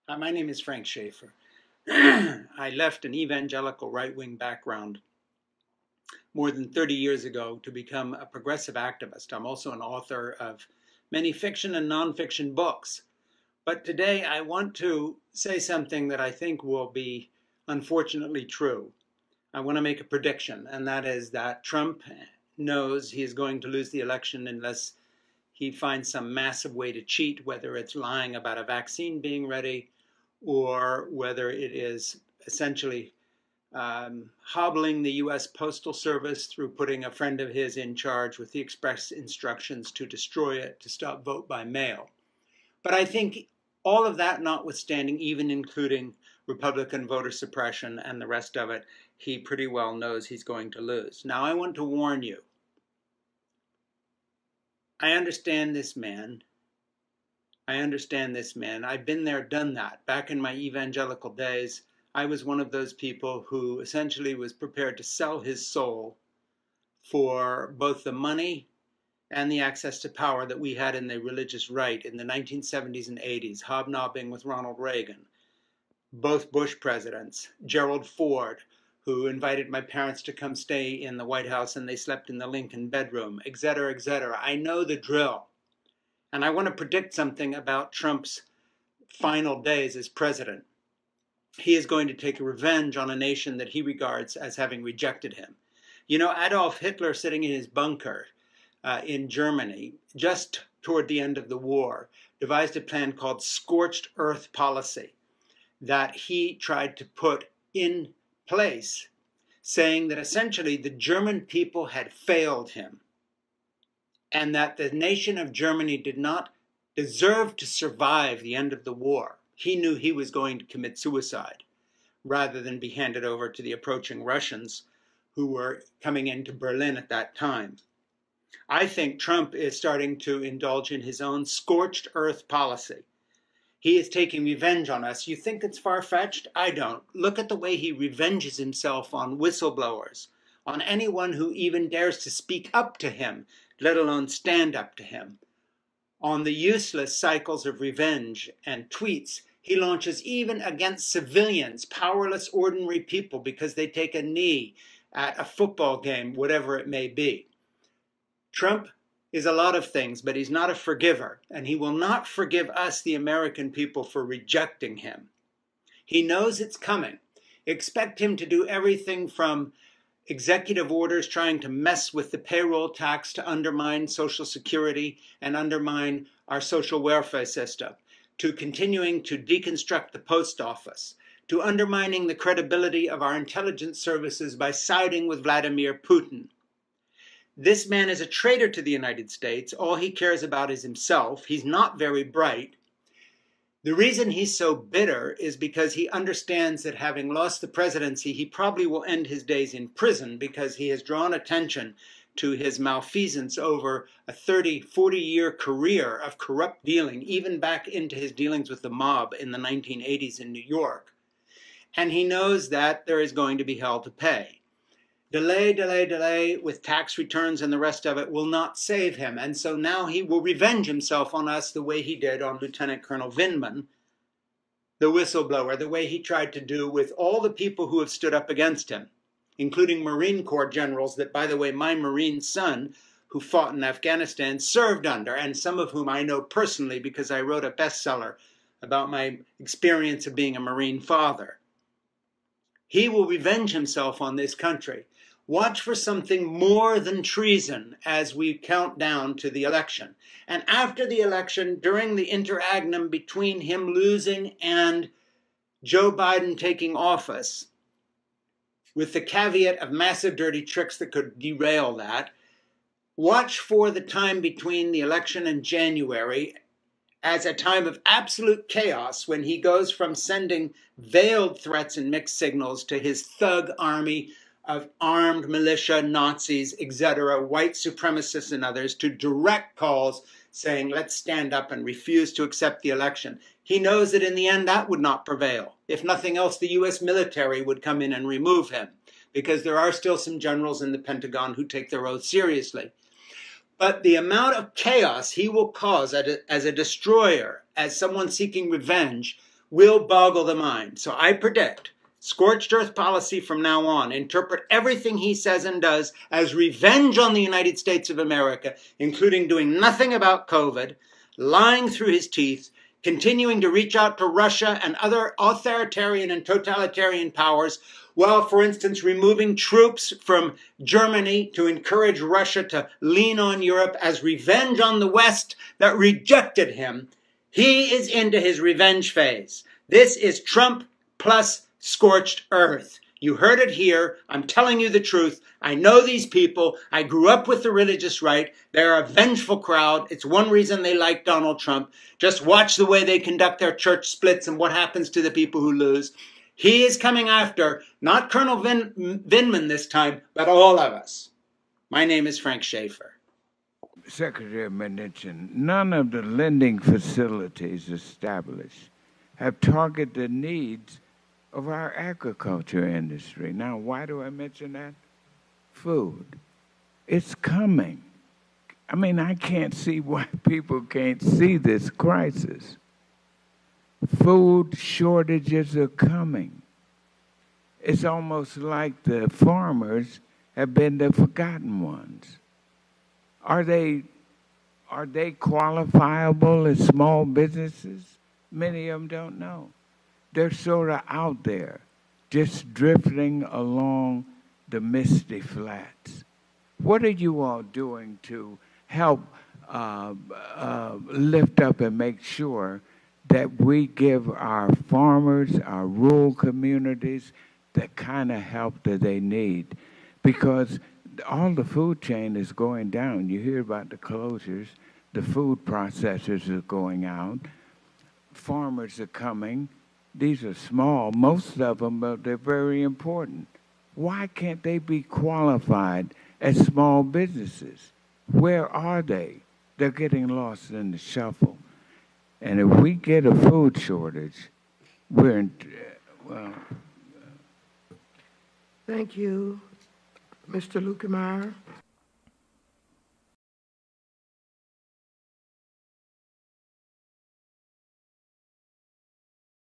My name is Frank Schaeffer. I left an evangelical right-wing background more than 30 years ago to become a progressive activist. I'm also an author of many fiction and nonfiction books. But today I want to say something that I think will be unfortunately true. I want to make a prediction, and that is that Trump knows he is going to lose the election unless he finds some massive way to cheat, whether it's lying about a vaccine being ready or whether it is essentially hobbling the U.S. Postal Service through putting a friend of his in charge with the express instructions to destroy it, to stop vote by mail. But I think all of that notwithstanding, even including Republican voter suppression and the rest of it, he pretty well knows he's going to lose. Now, I want to warn you. I understand this man. I've been there, done that. Back in my evangelical days, I was one of those people who essentially was prepared to sell his soul for both the money and the access to power that we had in the religious right in the 1970s and 80s, hobnobbing with Ronald Reagan, both Bush presidents, Gerald Ford, who invited my parents to come stay in the White House and they slept in the Lincoln bedroom, etc., etc. I know the drill. And I want to predict something about Trump's final days as president. He is going to take revenge on a nation that he regards as having rejected him. You know, Adolf Hitler, sitting in his bunker in Germany, just toward the end of the war, devised a plan called scorched earth policy that he tried to put in place, saying that essentially the German people had failed him, and that the nation of Germany did not deserve to survive the end of the war. He knew he was going to commit suicide rather than be handed over to the approaching Russians who were coming into Berlin at that time. I think Trump is starting to indulge in his own scorched earth policy. He is taking revenge on us. You think it's far-fetched? I don't. Look at the way he revenges himself on whistleblowers, on anyone who even dares to speak up to him, let alone stand up to him. On the useless cycles of revenge and tweets he launches even against civilians, powerless, ordinary people, because they take a knee at a football game, whatever it may be. Trump is a lot of things, but he's not a forgiver, and he will not forgive us, the American people, for rejecting him. He knows it's coming. Expect him to do everything from executive orders trying to mess with the payroll tax to undermine Social Security and undermine our social welfare system, to continuing to deconstruct the post office, to undermining the credibility of our intelligence services by siding with Vladimir Putin. This man is a traitor to the United States. All he cares about is himself. He's not very bright. The reason he's so bitter is because he understands that having lost the presidency, he probably will end his days in prison because he has drawn attention to his malfeasance over a 30, 40-year career of corrupt dealing, even back into his dealings with the mob in the 1980s in New York. And he knows that there is going to be hell to pay. Delay with tax returns and the rest of it will not save him. And so now he will revenge himself on us the way he did on Lieutenant Colonel Vindman, the whistleblower, the way he tried to do with all the people who have stood up against him, including Marine Corps generals that, by the way, my Marine son, who fought in Afghanistan, served under, and some of whom I know personally because I wrote a bestseller about my experience of being a Marine father. He will revenge himself on this country. Watch for something more than treason as we count down to the election. And after the election, during the interregnum between him losing and Joe Biden taking office, with the caveat of massive dirty tricks that could derail that, watch for the time between the election and January as a time of absolute chaos when he goes from sending veiled threats and mixed signals to his thug army of armed militia, Nazis, etc., white supremacists and others, to direct calls saying, let's stand up and refuse to accept the election. He knows that in the end that would not prevail. If nothing else, the U.S. military would come in and remove him, because there are still some generals in the Pentagon who take their oath seriously. But the amount of chaos he will cause as a destroyer, as someone seeking revenge, will boggle the mind. So I predict scorched earth policy from now on. Interpret everything he says and does as revenge on the United States of America, including doing nothing about COVID, lying through his teeth, continuing to reach out to Russia and other authoritarian and totalitarian powers, while, for instance, removing troops from Germany to encourage Russia to lean on Europe as revenge on the West that rejected him. He is into his revenge phase. This is Trump plus scorched earth. You heard it here. I'm telling you the truth. I know these people. I grew up with the religious right. They're a vengeful crowd. It's one reason they like Donald Trump. Just watch the way they conduct their church splits and what happens to the people who lose. He is coming after, not Colonel Vindman this time, but all of us. My name is Frank Schaeffer. Secretary Mnuchin, none of the lending facilities established have targeted the needs of our agriculture industry. Now, why do I mention that? Food. It's coming. I mean, I can't see why people can't see this crisis. Food shortages are coming. It's almost like the farmers have been the forgotten ones. Are they qualifiable as small businesses? Many of them don't know. They're sort of out there, just drifting along the misty flats. What are you all doing to help lift up and make sure that we give our farmers, our rural communities, the kind of help that they need? Because all the food chain is going down. You hear about the closures. The food processors are going out. Farmers are coming. These are small, most of them, but they're very important. Why can't they be qualified as small businesses? Where are they? They're getting lost in the shuffle. And if we get a food shortage, we're in, well. Thank you, Mr. Lukemeyer.